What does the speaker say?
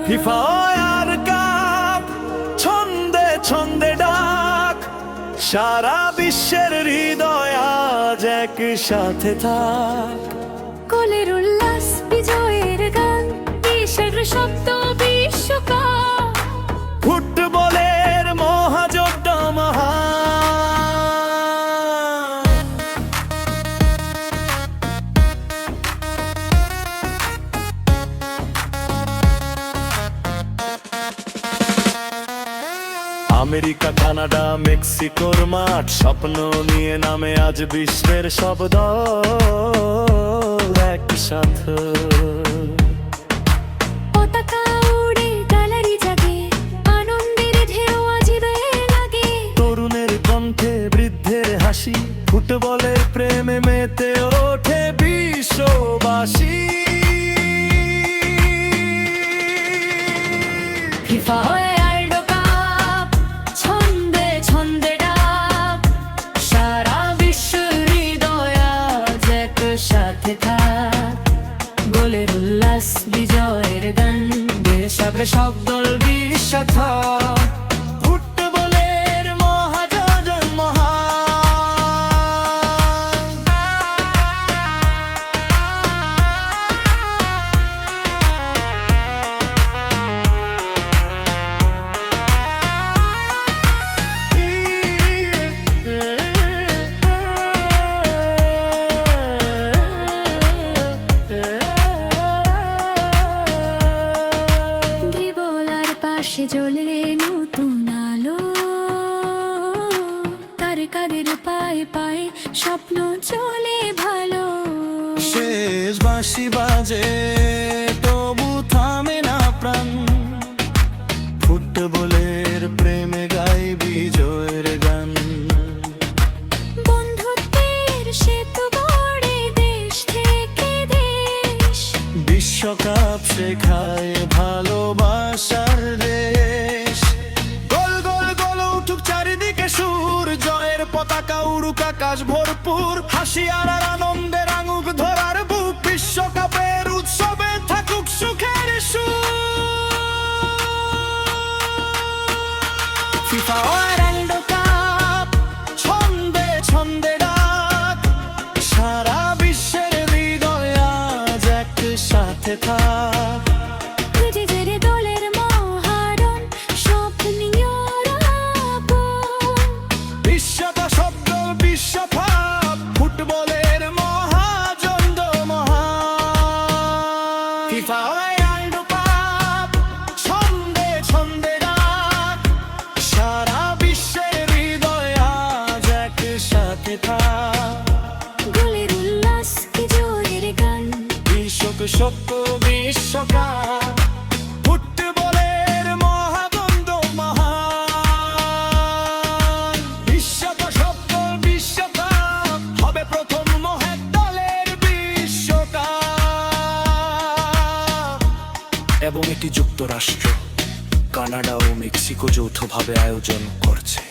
FIFA আর cup ছন্দে ছন্দে ডাক, সারা বিশ্বের হৃদয় আজ একসাথে থাক। গোলের উল্লাস, বিজয়ের গান, দেশের শব্দ বিশ্বকাপ। ফুটবলের মহাযজ্ঞ মহান। আমেরিকা, কানাডা, মেক্সিকোর মাঠ, স্বপ্ন নিয়ে নামে আজ বিশ্বের সব দল একসাথে। পতাকা উড়ে, গ্যালারি জাগে, আনন্দের ঢেউ আজ হৃদয়ে লাগে। তরুণের কণ্ঠে বৃদ্ধের হাসি, ফুটবলের প্রেমে মেতে ওঠে বিশ্ববাসী। ফিফা ওয়ার্ল্ড কাপ, ছন্দে ছন্দে ডাক, সারা বিশ্বের হৃদয় আজ একসাথে থাক। গোলের উল্লাস, বিজয়ের গান, দেশের সব দল বিশ্বকাপ। ফুটবলের মহাযজ্ঞ মহান। দিবলার পাশে জ্বলে নতুন আলো, তার কাদের পায়ে পায়ে স্বপ্ন চলে ভালো। শেষ বাঁশি বাজে, তবু থামে না প্রাণ। ফুটবলের প্রেমে গাই বিজয়ের গান। বন্ধুত্বের সেতু গড়ে দেশ থেকে দেশ, বিশ্বকাপ শেখায় ভালোবাসার দেশ। গোল গোল গোল উঠুক চারিদিকে সুর, জয়ের পতাকা উড়ুক আকাশ ভরপুর। হাসি আর আনন্দের আঙুক ধরার বুক, বিশ্বকাপের উৎসবে থাকুক সুখের সুর। ফিফা ওয়ার্ল্ড কাপ, ছন্দে ছন্দে ডাক, সারা বিশ্বের হৃদয় আজ একসাথে থাক। নিজেদের দলের মহারণ, স্বপ্ন বিশ্বটা শব্দ বিশ্বকাপ, ফুটবলের মহাযজ্ঞ মহান। ফিফা ওয়ার্ল্ড কাপ, ছন্দে ছন্দে ডাক, সারা বিশ্বের হৃদয় আজ একসাথে থাক। গোলের উল্লাস, বিজয়ের গান, বিশ্বক সত্য বিশ্বকাপ, ফুটবলের মহাদ্বন্দ্ব মহান। বিশ্বকা শব্দ বিশ্বকাপ, হবে প্রথম মহৎ দলের বিশ্বকাপ। এবং এটি যুক্তরাষ্ট্র, কানাডা ও মেক্সিকো যৌথভাবে আয়োজন করছে।